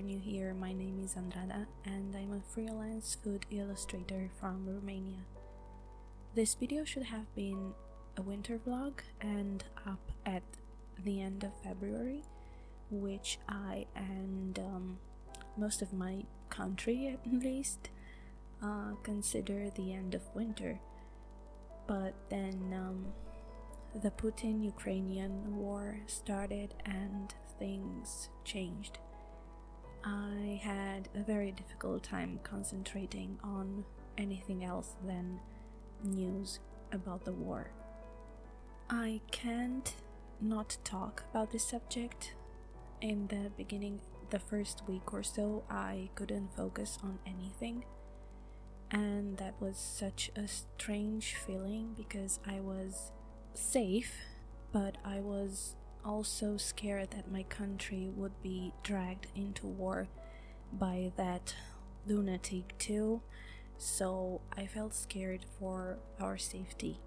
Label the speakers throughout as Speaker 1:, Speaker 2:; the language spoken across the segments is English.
Speaker 1: new here, my name is Andrada and I'm a freelance food illustrator from Romania. This video should have been a winter vlog and up at the end of February, which I and most of my country at least consider the end of winter. But then the Putin-Ukrainian war started and things changed. I had a very difficult time concentrating on anything else than news about the war. I can't not talk about this subject. In the beginning, the first week or so, I couldn't focus on anything. And that was such a strange feeling because I was safe, but I was also scared that my country would be dragged into war by that lunatic too, so I felt scared for our safety.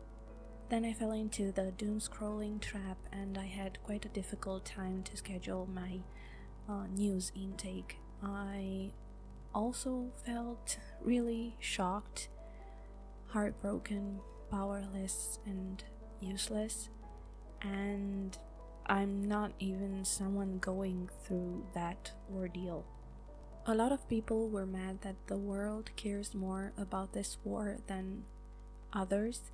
Speaker 1: Then I fell into the doom scrolling trap and I had quite a difficult time to schedule my news intake. I also felt really shocked, heartbroken, powerless and useless, and I'm not even someone going through that ordeal. A lot of people were mad that the world cares more about this war than others.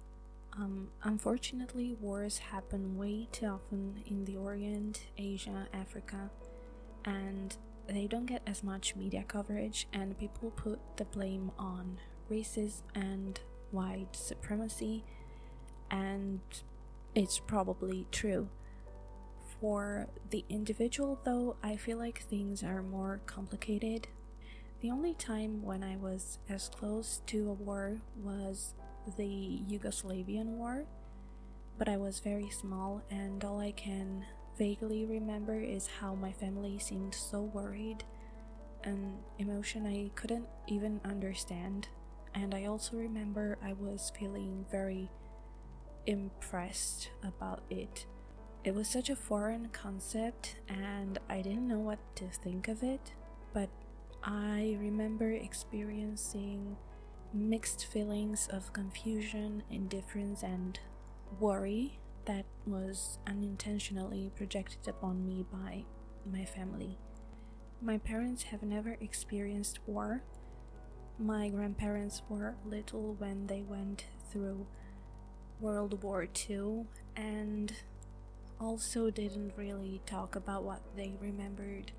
Speaker 1: Unfortunately, wars happen way too often in the Orient, Asia, Africa, and they don't get as much media coverage, and people put the blame on racism and white supremacy, and it's probably true. For the individual though, I feel like things are more complicated. The only time when I was as close to a war was the Yugoslavian war, but I was very small and all I can vaguely remember is how my family seemed so worried, an emotion I couldn't even understand. And I also remember I was feeling very impressed about it. It was such a foreign concept and I didn't know what to think of it, but I remember experiencing mixed feelings of confusion, indifference and worry that was unintentionally projected upon me by my family. My parents have never experienced war. My grandparents were little when they went through World War II and also didn't really talk about what they remembered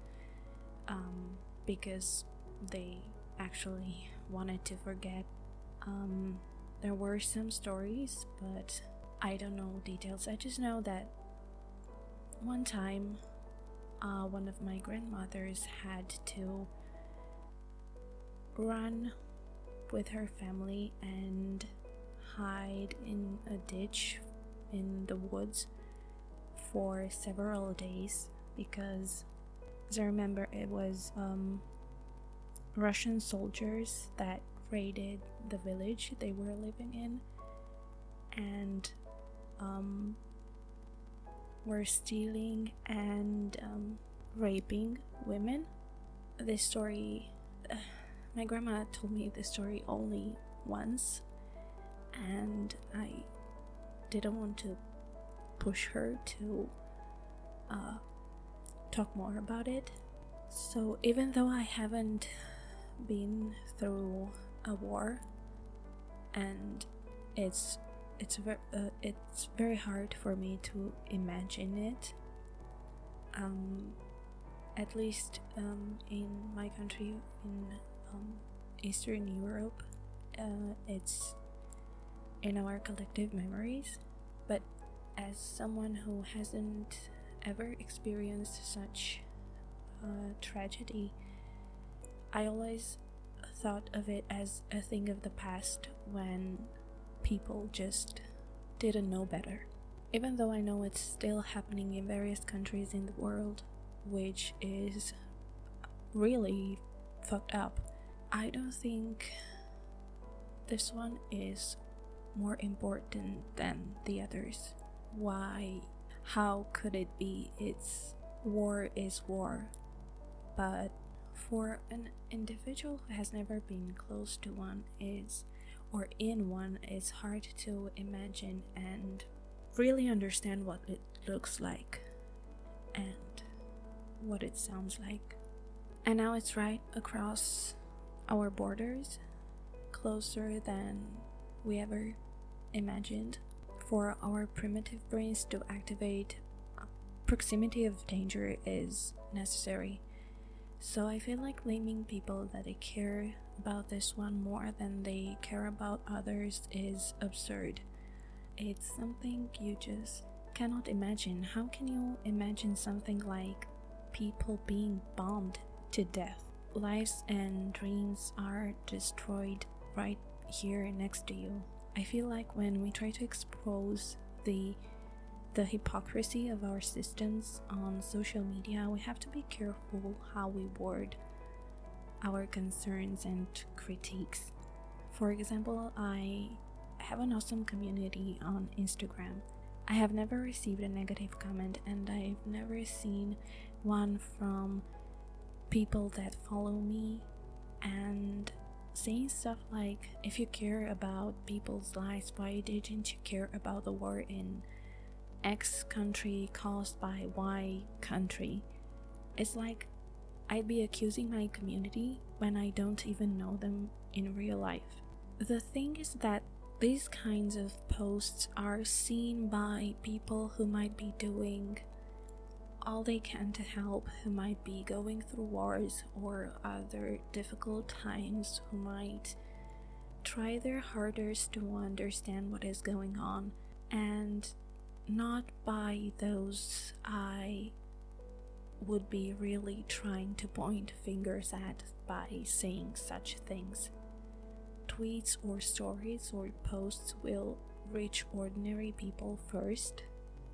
Speaker 1: because they actually wanted to forget. There were some stories, but I don't know details. I just know that one time one of my grandmothers had to run with her family and hide in a ditch in the woods for several days because, as I remember, it was Russian soldiers that raided the village they were living in and were stealing and raping women. This story, my grandma told me this story only once and I didn't want to push her to talk more about it. So even though I haven't been through a war and it's very hard for me to imagine it, at least in my country, in Eastern Europe, it's in our collective memories, but as someone who hasn't ever experienced such tragedy, I always thought of it as a thing of the past when people just didn't know better. Even though I know it's still happening in various countries in the world, which is really fucked up, I don't think this one is more important than the others. Why? How could it be? It's war is war, but For an individual who has never been close to one or in one, it's hard to imagine and really understand what it looks like and what it sounds like. And now it's right across our borders, closer than we ever imagined. For our primitive brains to activate, proximity of danger is necessary. So I feel like blaming people that they care about this one more than they care about others is absurd. It's something you just cannot imagine. How can you imagine something like people being bombed to death? Lives and dreams are destroyed right here next to you. I feel like when we try to expose the hypocrisy of our systems on social media, we have to be careful how we word our concerns and critiques. For example, I have an awesome community on Instagram. I have never received a negative comment, and I've never seen one from people that follow me and saying stuff like, if you care about people's lives, why didn't you care about the war in X country caused by Y country? It's like I'd be accusing my community when I don't even know them in real life. The thing is that these kinds of posts are seen by people who might be doing all they can to help, who might be going through wars or other difficult times, who might try their hardest to understand what is going on, and not by those I would be really trying to point fingers at by saying such things. Tweets or stories or posts will reach ordinary people first,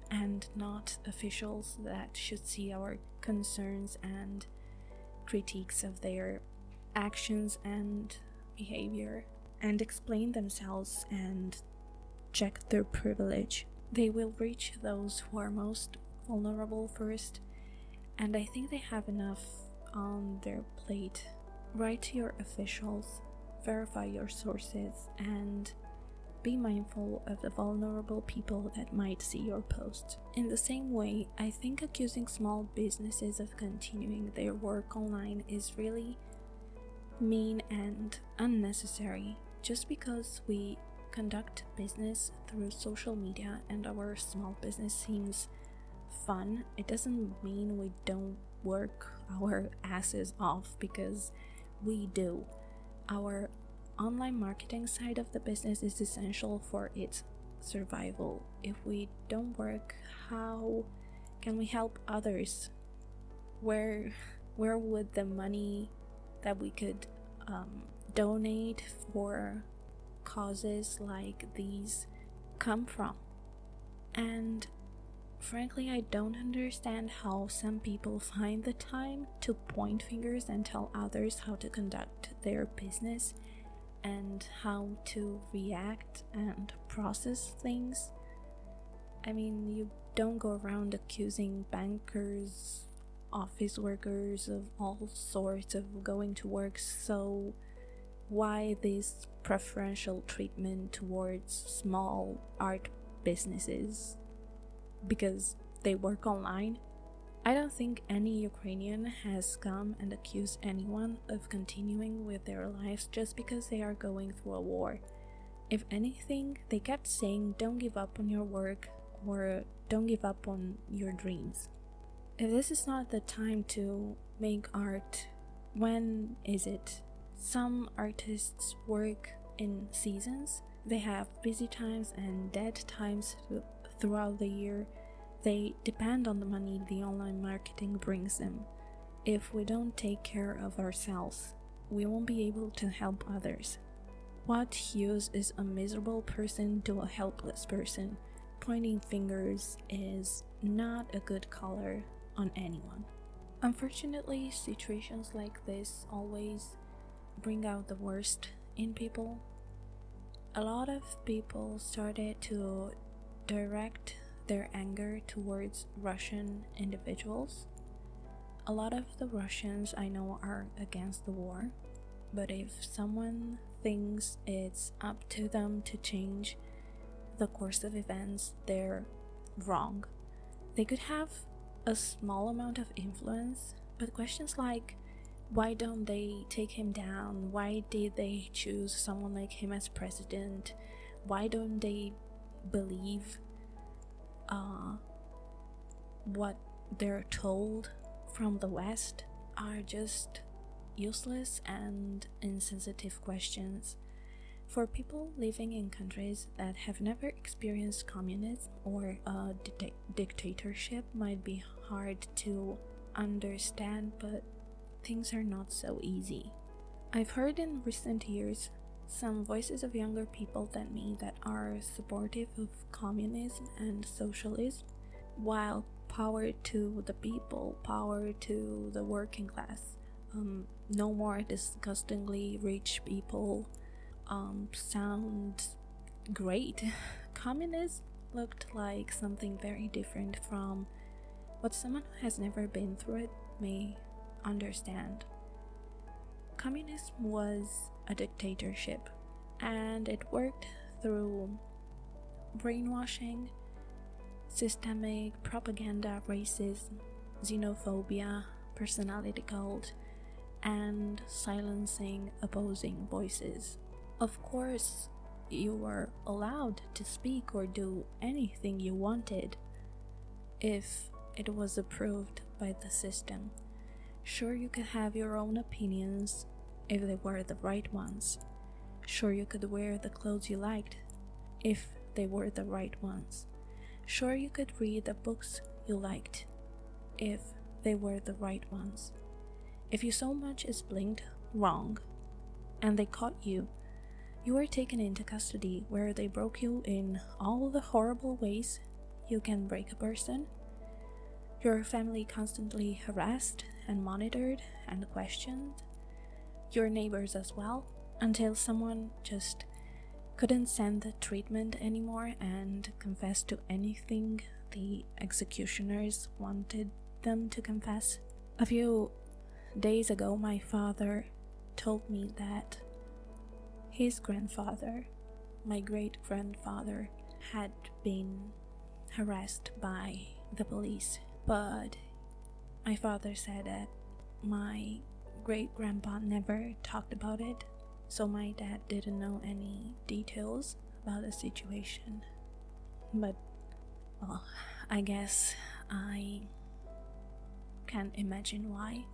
Speaker 1: and not officials that should see our concerns and critiques of their actions and behavior and explain themselves and check their privilege. They will reach those who are most vulnerable first, and I think they have enough on their plate. Write to your officials, verify your sources, and be mindful of the vulnerable people that might see your post. In the same way, I think accusing small businesses of continuing their work online is really mean and unnecessary. Just because we conduct business through social media and our small business seems fun, it doesn't mean we don't work our asses off, because we do. Our online marketing side of the business is essential for its survival. If we don't work, how can we help others? Where would the money that we could donate for causes like these come from? And frankly, I don't understand how some people find the time to point fingers and tell others how to conduct their business and how to react and process things. I mean, you don't go around accusing bankers, office workers of all sorts of going to work, so why this preferential treatment towards small art businesses? Because they work online? I don't think any Ukrainian has come and accused anyone of continuing with their lives just because they are going through a war. If anything, they kept saying, don't give up on your work or don't give up on your dreams. If this is not the time to make art, when is it? Some artists work in seasons. They have busy times and dead times throughout the year. They depend on the money the online marketing brings them. If we don't take care of ourselves, we won't be able to help others. What use is a miserable person to a helpless person? Pointing fingers is not a good color on anyone. Unfortunately, situations like this always bring out the worst in people. A lot of people started to direct their anger towards Russian individuals. A lot of the Russians I know are against the war, but if someone thinks it's up to them to change the course of events, they're wrong. They could have a small amount of influence, but questions like why don't they take him down? Why did they choose someone like him as president? Why don't they believe what they're told from the West are just useless and insensitive questions. For people living in countries that have never experienced communism or a dictatorship might be hard to understand, but things are not so easy. I've heard in recent years some voices of younger people than me that are supportive of communism and socialism, while power to the people, power to the working class, no more disgustingly rich people, sounds great. Communism looked like something very different from what someone who has never been through it may understand. Communism was a dictatorship, and it worked through brainwashing, systemic propaganda, racism, xenophobia, personality cult, and silencing opposing voices. Of course, you were allowed to speak or do anything you wanted if it was approved by the system. Sure, you could have your own opinions if they were the right ones. Sure, you could wear the clothes you liked if they were the right ones. Sure, you could read the books you liked if they were the right ones. If you so much as blinked wrong and they caught you, you were taken into custody where they broke you in all the horrible ways you can break a person. Your family constantly harassed and monitored and questioned. Your neighbors as well, until someone just couldn't stand the treatment anymore and confessed to anything the executioners wanted them to confess. A few days ago, my father told me that his grandfather, my great-grandfather, had been harassed by the police, but my father said that my great-grandpa never talked about it, so my dad didn't know any details about the situation. But, well, I guess I can't imagine why.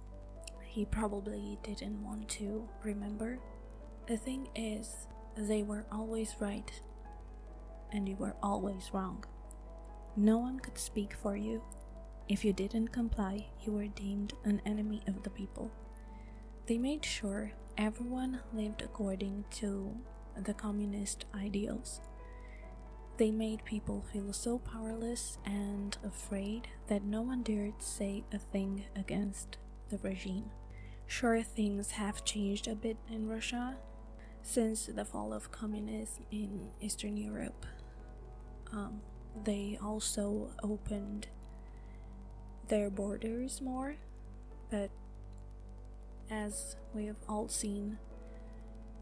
Speaker 1: He probably didn't want to remember. The thing is, they were always right, and you were always wrong. No one could speak for you. If you didn't comply, you were deemed an enemy of the people. They made sure everyone lived according to the communist ideals. They made people feel so powerless and afraid that no one dared say a thing against the regime. Sure, things have changed a bit in Russia since the fall of communism in Eastern Europe. They also opened their borders more, but as we have all seen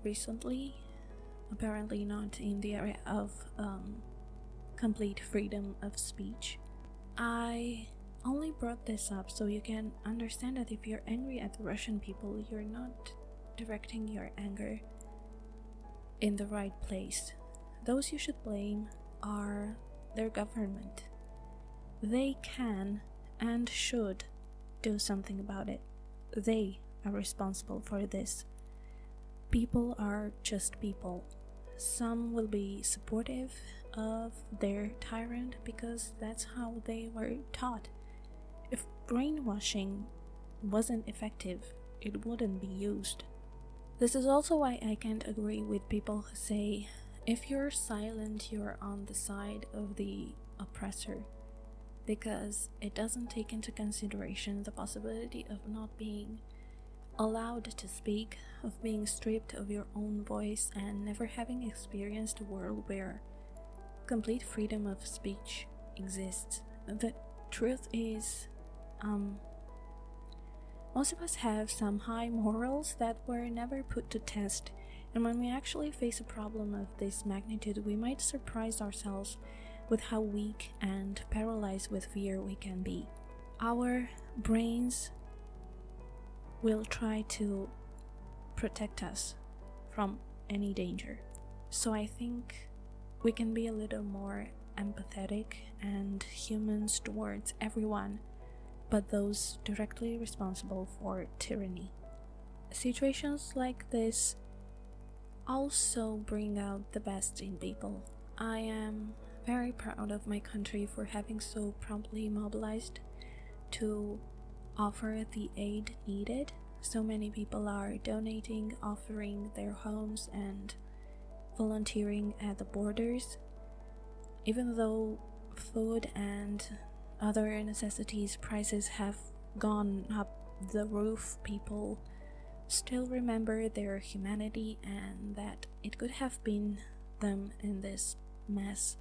Speaker 1: recently, apparently not in the area of complete freedom of speech. I only brought this up so you can understand that if you're angry at the Russian people, you're not directing your anger in the right place. Those you should blame are their government. They can and should do something about it. They are responsible for this. People are just people. Some will be supportive of their tyrant because that's how they were taught. If brainwashing wasn't effective, it wouldn't be used. This is also why I can't agree with people who say, if you're silent, you're on the side of the oppressor, because it doesn't take into consideration the possibility of not being allowed to speak, of being stripped of your own voice, and never having experienced a world where complete freedom of speech exists. The truth is, Most of us have some high morals that were never put to test, and when we actually face a problem of this magnitude, we might surprise ourselves with how weak and paralyzed with fear we can be. Our brains will try to protect us from any danger. So I think we can be a little more empathetic and humans towards everyone but those directly responsible for tyranny. Situations like this also bring out the best in people. I am very proud of my country for having so promptly mobilized to offer the aid needed. So many people are donating, offering their homes, and volunteering at the borders. Even though food and other necessities prices have gone up the roof, people still remember their humanity and that it could have been them in this mess.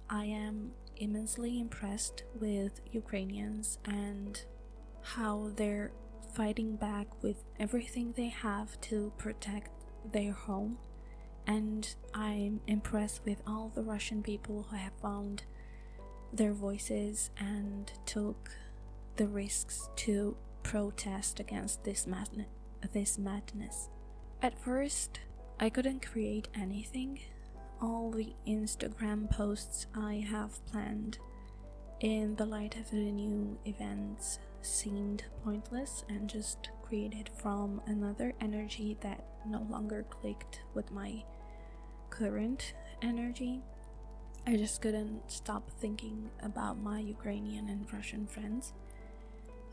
Speaker 1: I am immensely impressed with Ukrainians and how they're fighting back with everything they have to protect their home, and I'm impressed with all the Russian people who have found their voices and took the risks to protest against this madness. At first, I couldn't create anything. All the Instagram posts I have planned in the light of the new events seemed pointless and just created from another energy that no longer clicked with my current energy. I just couldn't stop thinking about my Ukrainian and Russian friends,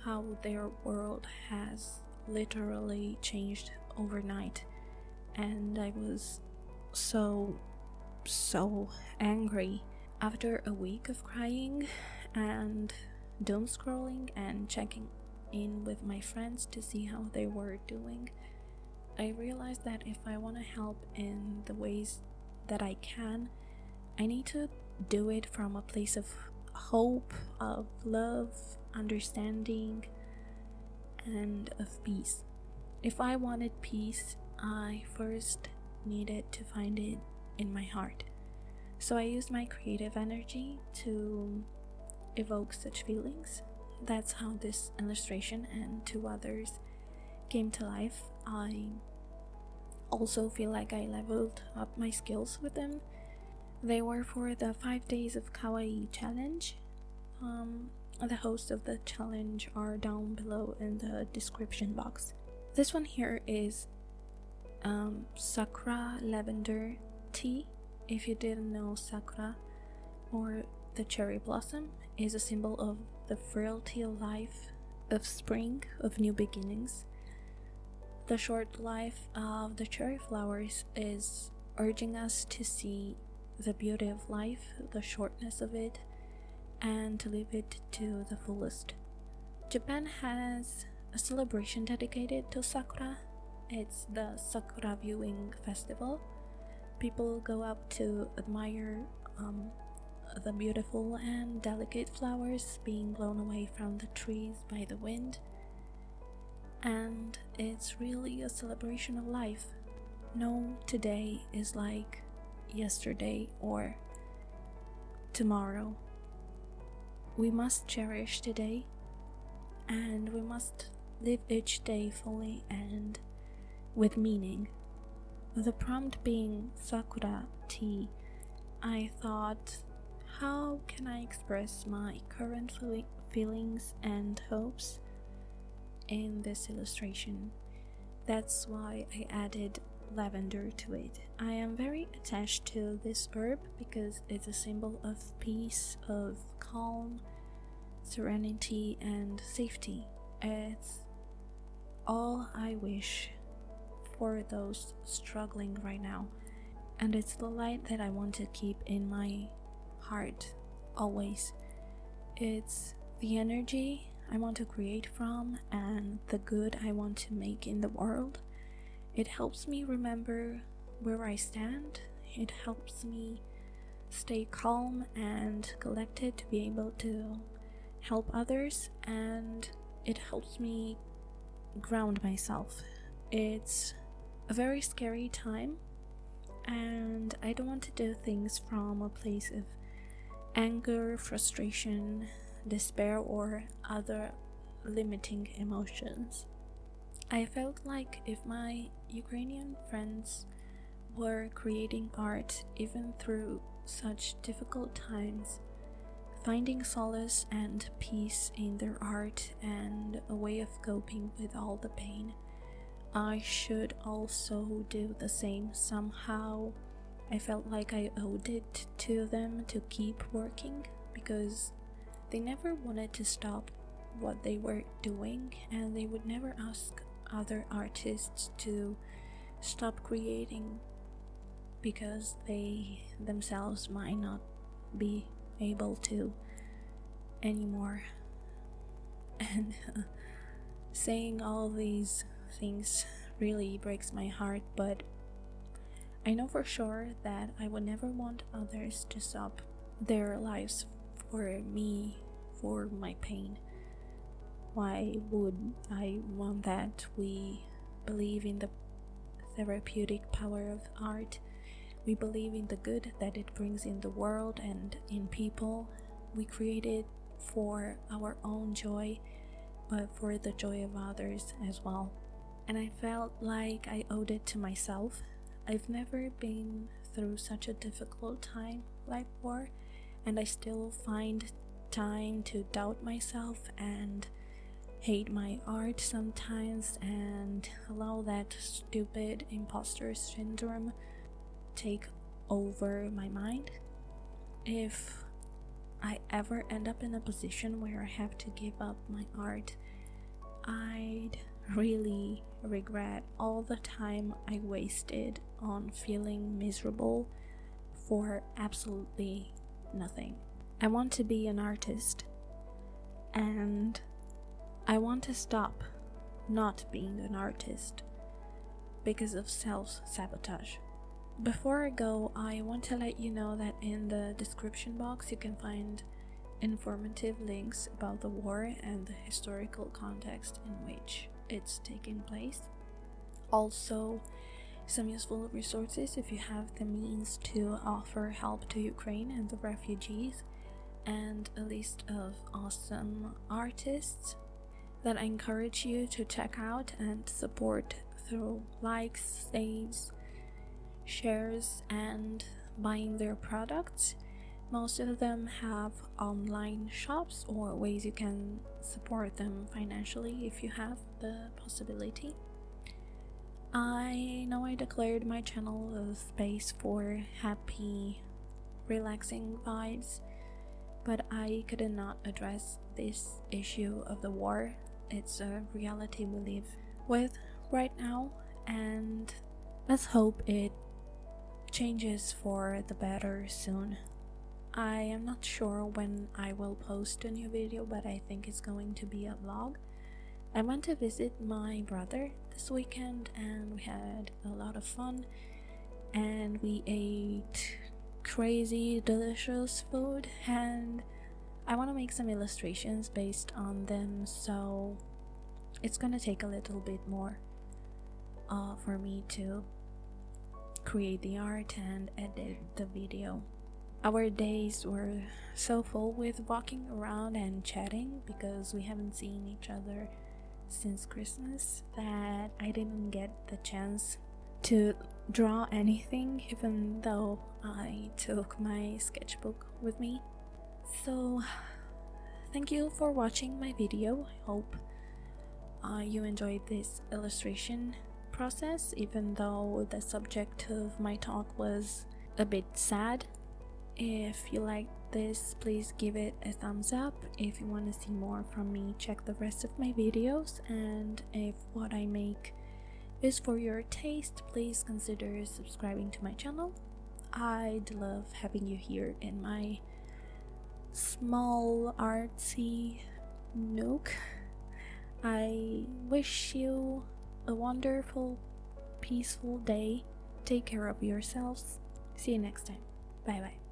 Speaker 1: how their world has literally changed overnight, and I was so angry. After a week of crying and doom scrolling and checking in with my friends to see how they were doing, I realized that if I want to help in the ways that I can, I need to do it from a place of hope, of love, understanding, and of peace. If I wanted peace, I first needed to find it in my heart. So I used my creative energy to evoke such feelings. That's how this illustration and two others came to life. I also feel like I leveled up my skills with them. They were for the 5 days of KAWAII challenge. The hosts of the challenge are down below in the description box. This one here is Sakura lavender tea. If you didn't know, sakura, or the cherry blossom, is a symbol of the frailty of life, of spring, of new beginnings. The short life of the cherry flowers is urging us to see the beauty of life, the shortness of it, and to live it to the fullest. Japan has a celebration dedicated to sakura. It's the Sakura Viewing Festival. People go out to admire the beautiful and delicate flowers being blown away from the trees by the wind. And it's really a celebration of life. No today is like yesterday or tomorrow. We must cherish today, and we must live each day fully and with meaning. The prompt being sakura tea, I thought, how can I express my current feelings and hopes in this illustration? That's why I added lavender to it. I am very attached to this herb because it's a symbol of peace, of calm, serenity, and safety. It's all I wish for those struggling right now, and it's the light that I want to keep in my heart always. It's the energy I want to create from and the good I want to make in the world. It helps me remember where I stand. It helps me stay calm and collected to be able to help others, and it helps me ground myself. It's a very scary time, and I don't want to do things from a place of anger, frustration, despair, or other limiting emotions. I felt like if my Ukrainian friends were creating art even through such difficult times, finding solace and peace in their art and a way of coping with all the pain, I should also do the same. Somehow I felt like I owed it to them to keep working, because they never wanted to stop what they were doing, and they would never ask other artists to stop creating because they themselves might not be able to anymore. And saying all these things really breaks my heart, but I know for sure that I would never want others to stop their lives for me, for my pain. Why would I want that? We believe in the therapeutic power of art. We believe in the good that it brings in the world and in people. We create it for our own joy, but for the joy of others as well. And I felt like I owed it to myself. I've never been through such a difficult time like war, and I still find time to doubt myself and hate my art sometimes, and allow that stupid imposter syndrome take over my mind. If I ever end up in a position where I have to give up my art, I'd really regret all the time I wasted on feeling miserable for absolutely nothing. I want to be an artist, and I want to stop not being an artist because of self-sabotage. Before I go, I want to let you know that in the description box you can find informative links about the war and the historical context in which it's taking place. Also, some useful resources if you have the means to offer help to Ukraine and the refugees, and a list of awesome artists that I encourage you to check out and support through likes, saves, shares, and buying their products. Most of them have online shops or ways you can support them financially if you have the possibility. I know I declared my channel a space for happy, relaxing vibes, but I could not address this issue of the war. It's a reality we live with right now, and let's hope it changes for the better soon. I am not sure when I will post a new video, but I think it's going to be a vlog. I went to visit my brother this weekend and we had a lot of fun, and we ate crazy delicious food, and I want to make some illustrations based on them, so it's gonna take a little bit more for me to create the art and edit the video. Our days were so full with walking around and chatting because we haven't seen each other since Christmas that I didn't get the chance to draw anything, even though I took my sketchbook with me. So thank you for watching my video. I hope you enjoyed this illustration process, even though the subject of my talk was a bit sad. If you liked this, please give it a thumbs up. If you want to see more from me, check the rest of my videos, and if what I make is for your taste, please consider subscribing to my channel. I'd love having you here in my small artsy nook. I wish you a wonderful, peaceful day. Take care of yourselves. See you next time. Bye bye.